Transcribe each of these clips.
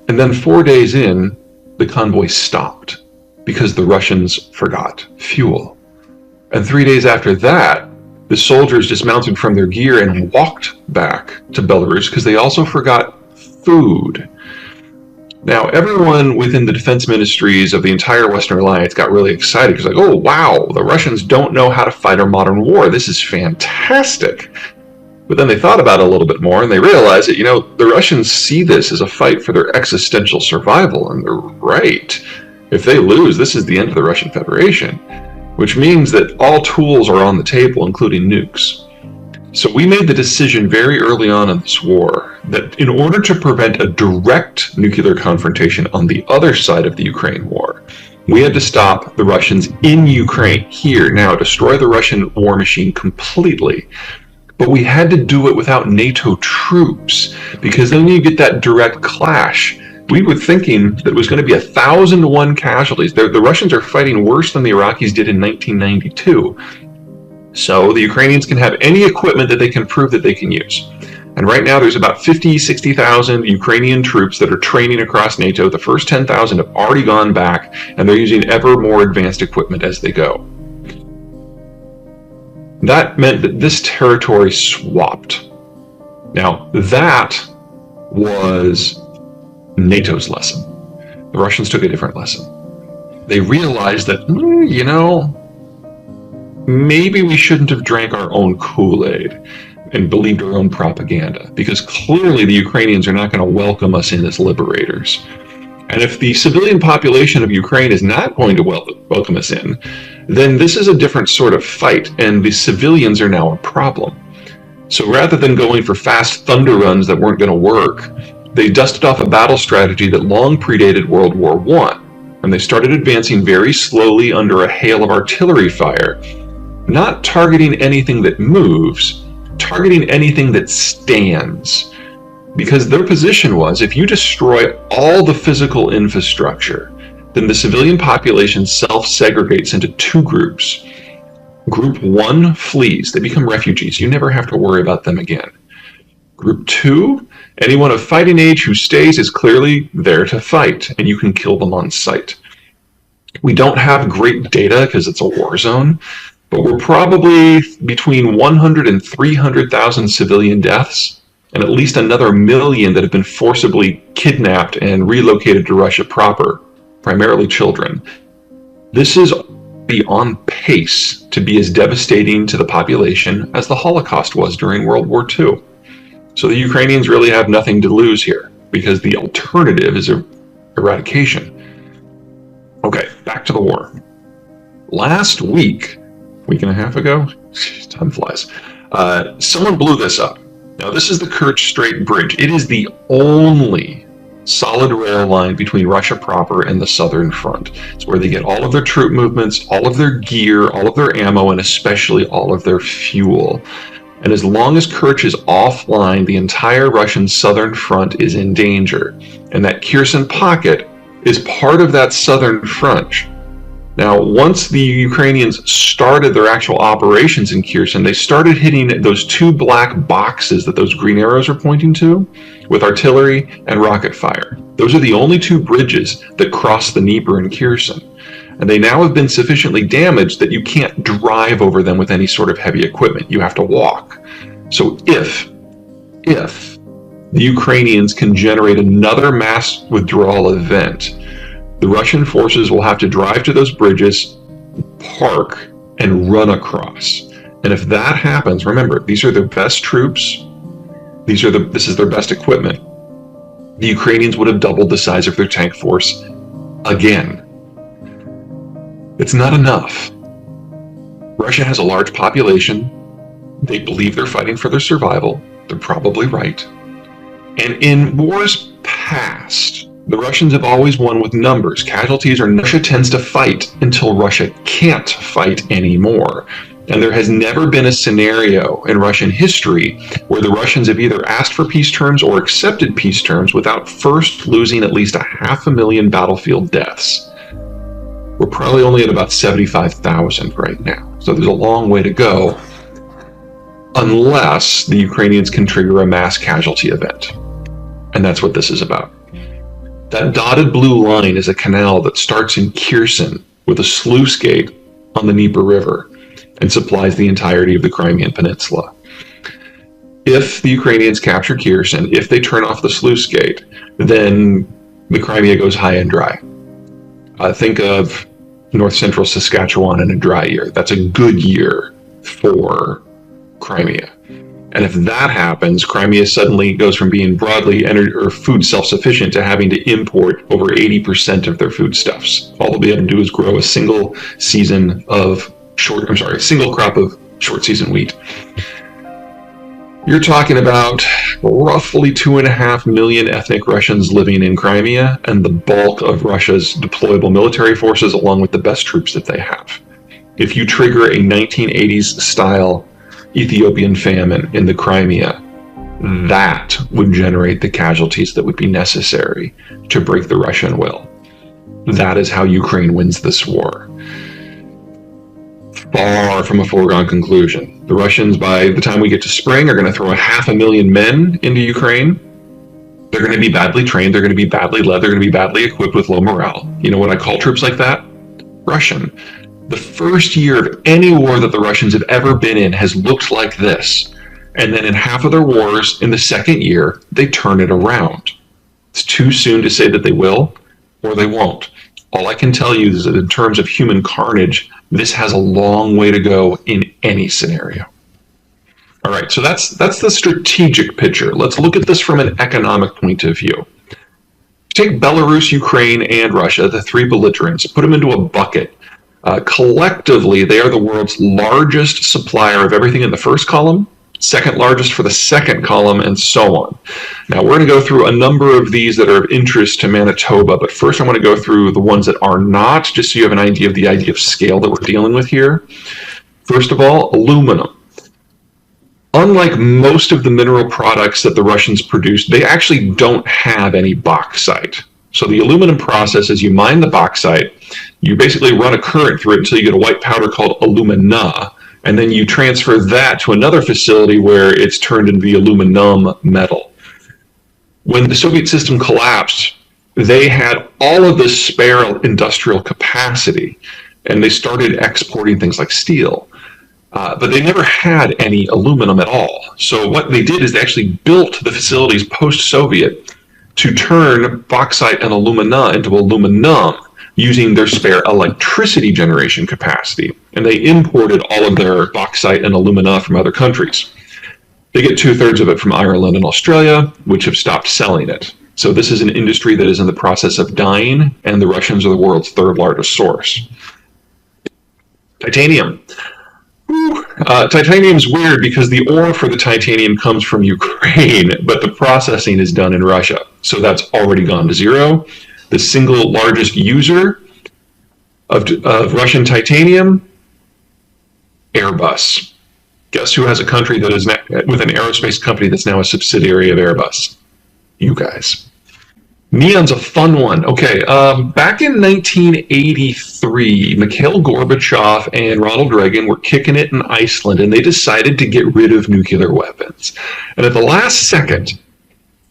And then 4 days in, the convoy stopped because the Russians forgot fuel. And 3 days after that, the soldiers dismounted from their gear and walked back to Belarus because they also forgot food. Now, everyone within the defense ministries of the entire Western Alliance got really excited because, like, oh, wow, the Russians don't know how to fight a modern war. This is fantastic. But then they thought about it a little bit more and they realized that, the Russians see this as a fight for their existential survival. And they're right. If they lose, this is the end of the Russian Federation, which means that all tools are on the table, including nukes. So we made the decision very early on in this war that in order to prevent a direct nuclear confrontation on the other side of the Ukraine war, we had to stop the Russians in Ukraine, here, now, destroy the Russian war machine completely. But we had to do it without NATO troops, because then you get that direct clash. We were thinking that it was going to be 1,000 to 1 casualties. The Russians are fighting worse than the Iraqis did in 1992. So the Ukrainians can have any equipment that they can prove that they can use. And right now there's about 50, 60,000 Ukrainian troops that are training across NATO. The first 10,000 have already gone back, and they're using ever more advanced equipment as they go. That meant that this territory swapped. Now, that was NATO's lesson. The Russians took a different lesson. They realized that, maybe we shouldn't have drank our own Kool-Aid and believed our own propaganda, because clearly the Ukrainians are not going to welcome us in as liberators. And if the civilian population of Ukraine is not going to welcome us in, then this is a different sort of fight, and the civilians are now a problem. So rather than going for fast thunder runs that weren't going to work, they dusted off a battle strategy that long predated World War I, and they started advancing very slowly under a hail of artillery fire, not targeting anything that moves, targeting anything that stands. Because their position was, if you destroy all the physical infrastructure, then the civilian population self-segregates into 2 groups. Group 1 flees. They become refugees. You never have to worry about them again. Group 2, anyone of fighting age who stays is clearly there to fight, and you can kill them on sight. We don't have great data because it's a war zone, but we're probably between 100 and 300,000 civilian deaths, and at least another 1 million that have been forcibly kidnapped and relocated to Russia proper, primarily children. This is on pace to be as devastating to the population as the Holocaust was during World War II. So the Ukrainians really have nothing to lose here, because the alternative is eradication. Okay, back to the war. Last week and a half ago, time flies, someone blew this up. Now, this is the Kerch Strait Bridge. It is the only solid rail line between Russia proper and the southern front. It's where they get all of their troop movements, all of their gear, all of their ammo, and especially all of their fuel. And as long as Kerch is offline, the entire Russian southern front is in danger. And that Kherson pocket is part of that southern front. Now, once the Ukrainians started their actual operations in Kherson, they started hitting those 2 black boxes that those green arrows are pointing to with artillery and rocket fire. Those are the only 2 bridges that cross the Dnieper in Kherson. And they now have been sufficiently damaged that you can't drive over them with any sort of heavy equipment. You have to walk. So if the Ukrainians can generate another mass withdrawal event, the Russian forces will have to drive to those bridges, park, and run across. And if that happens, remember, these are their best troops. This is their best equipment. The Ukrainians would have doubled the size of their tank force again. It's not enough. Russia has a large population. They believe they're fighting for their survival. They're probably right. And in wars past, the Russians have always won with numbers. Casualties Russia tends to fight until Russia can't fight anymore. And there has never been a scenario in Russian history where the Russians have either asked for peace terms or accepted peace terms without first losing at least 500,000 battlefield deaths. We're probably only at about 75,000 right now. So there's a long way to go, unless the Ukrainians can trigger a mass casualty event. And that's what this is about. That dotted blue line is a canal that starts in Kherson with a sluice gate on the Dnieper River and supplies the entirety of the Crimean Peninsula. If the Ukrainians capture Kherson, if they turn off the sluice gate, then the Crimea goes high and dry. Think of north central Saskatchewan in a dry year. That's a good year for Crimea. And if that happens, Crimea suddenly goes from being broadly food self-sufficient to having to import over 80% of their foodstuffs. All they'll be able to do is grow a single crop of short season wheat. You're talking about roughly 2.5 million ethnic Russians living in Crimea, and the bulk of Russia's deployable military forces, along with the best troops that they have. If you trigger a 1980s style Ethiopian famine in the Crimea, that would generate the casualties that would be necessary to break the Russian will. That is how Ukraine wins this war. Far from a foregone conclusion. The Russians, by the time we get to spring, are going to throw 500,000 men into Ukraine. They're going to be badly trained, they're going to be badly led, they're going to be badly equipped with low morale. You know what I call troops like that? Russian. The first year of any war that the Russians have ever been in has looked like this. And then in half of their wars, in the second year, they turn it around. It's too soon to say that they will or they won't. All I can tell you is that in terms of human carnage, this has a long way to go in any scenario. All right, so that's the strategic picture. Let's look at this from an economic point of view. Take Belarus, Ukraine, and Russia, the three belligerents, put them into a bucket. Collectively, they are the world's largest supplier of everything in the first column, second largest for the second column, and so on. Now, we're going to go through a number of these that are of interest to Manitoba, but first I want to go through the ones that are not, just so you have an idea of the idea of scale that we're dealing with here. First of all, aluminum. Unlike most of the mineral products that the Russians produce, they actually don't have any bauxite. So the aluminum process is you mine the bauxite, you basically run a current through it until you get a white powder called alumina, and then you transfer that to another facility where it's turned into the aluminum metal. When the Soviet system collapsed, they had all of this spare industrial capacity, and they started exporting things like steel. But they never had any aluminum at all. So what they did is they actually built the facilities post-Soviet to turn bauxite and alumina into aluminum using their spare electricity generation capacity. And they imported all of their bauxite and alumina from other countries. They get 2/3 of it from Ireland and Australia, which have stopped selling it. So this is an industry that is in the process of dying, and the Russians are the world's third largest source. Titanium. Titanium is weird because the ore for the titanium comes from Ukraine, but the processing is done in Russia. So that's already gone to zero. The single largest user of Russian titanium, Airbus. Guess who has a country that is with an aerospace company that's now a subsidiary of Airbus? You guys. Neon's a fun one. Okay, back in 1983, Mikhail Gorbachev and Ronald Reagan were kicking it in Iceland, and they decided to get rid of nuclear weapons. And at the last second,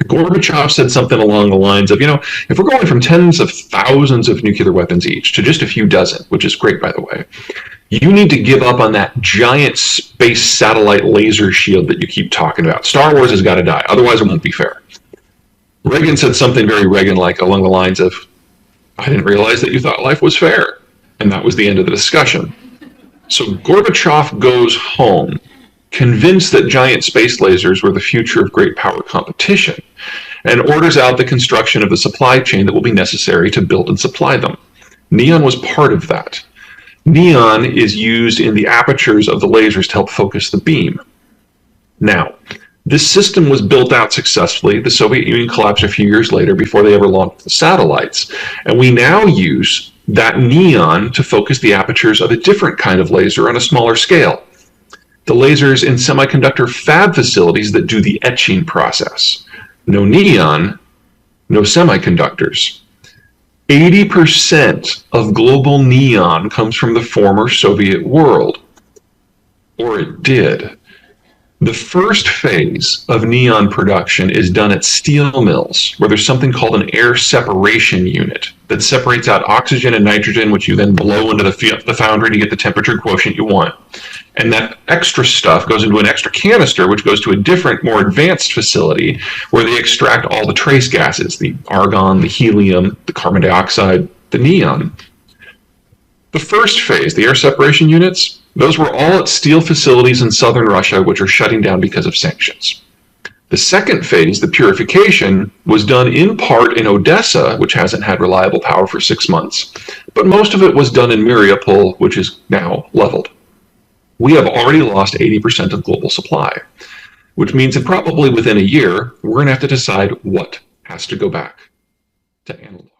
Gorbachev said something along the lines of, if we're going from tens of thousands of nuclear weapons each to just a few dozen, which is great, by the way, you need to give up on that giant space satellite laser shield that you keep talking about. Star Wars has got to die, otherwise it won't be fair. Reagan said something very Reagan-like along the lines of, I didn't realize that you thought life was fair. And that was the end of the discussion. So Gorbachev goes home, convinced that giant space lasers were the future of great power competition, and orders out the construction of the supply chain that will be necessary to build and supply them. Neon was part of that. Neon is used in the apertures of the lasers to help focus the beam. Now, this system was built out successfully. The Soviet Union collapsed a few years later before they ever launched the satellites. And we now use that neon to focus the apertures of a different kind of laser on a smaller scale. The lasers in semiconductor fab facilities that do the etching process. No neon, no semiconductors. 80% of global neon comes from the former Soviet world. Or it did. The first phase of neon production is done at steel mills, where there's something called an air separation unit that separates out oxygen and nitrogen, which you then blow into the foundry to get the temperature quotient you want. And that extra stuff goes into an extra canister, which goes to a different, more advanced facility where they extract all the trace gases, the argon, the helium, the carbon dioxide, the neon. The first phase, the air separation units, those were all at steel facilities in southern Russia, which are shutting down because of sanctions. The second phase, the purification, was done in part in Odessa, which hasn't had reliable power for 6 months, but most of it was done in Mariupol, which is now leveled. We have already lost 80% of global supply, which means that probably within a year, we're going to have to decide what has to go back to analytics.